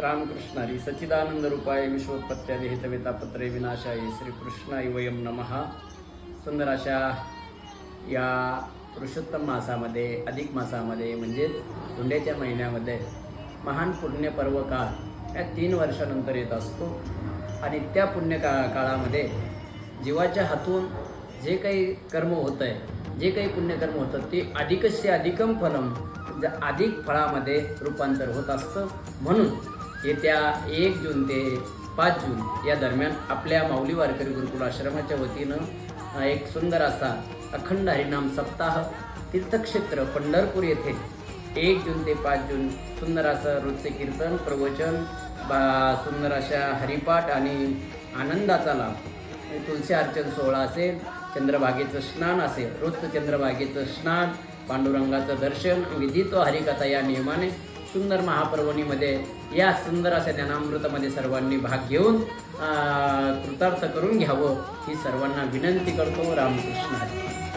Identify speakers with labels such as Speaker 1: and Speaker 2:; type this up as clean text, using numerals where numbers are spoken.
Speaker 1: रामकृष्ण हरी सच्चिदानंद रूपाय विश्वोत्पत्त्यादि हेतवेतापत्रे विनाशाय श्रीकृष्णाय वयम नमः. सुंदर अशा या पुरुषोत्तम मासामध्ये अधिक मासामध्ये म्हणजेच धुंड्याच्या महिन्यामध्ये महान पुण्यपर्व काळ या 3 वर्षानंतर येत असतो आणि त्या काळामध्ये जीवाच्या हातून जे काही कर्म होतं आहे, जे काही पुण्यकर्म होतं ते अधिकस्य अधिकम फलम अधिक फळामध्ये रूपांतर होत असतं. म्हणून येत्या 1 जून ते 5 जून या दरम्यान आपल्या माऊली वारकरी गुरुकुल आश्रमाच्या वतीनं एक सुंदर असा अखंड हरिनाम सप्ताह तीर्थक्षेत्र पंढरपूर येथे 1 जून ते 5 जून सुंदर असं रोजचे कीर्तन प्रवचन सुंदर अशा हरिपाठ आणि आनंदाचा लाभ, तुलसी अर्चन सोहळा असेल, चंद्रभागेचं स्नान असेल, रोजचं चंद्रभागेचं स्नान, पांडुरंगाचं दर्शन, विधित्व हरिकथा या नियमाने सुंदर महापर्वणीमध्ये या सुंदर अशा ज्ञानामृतामध्ये सर्वांनी भाग घेऊन कृतार्थ करून घ्यावं ही सर्वांना विनंती करतो. रामकृष्ण हरी.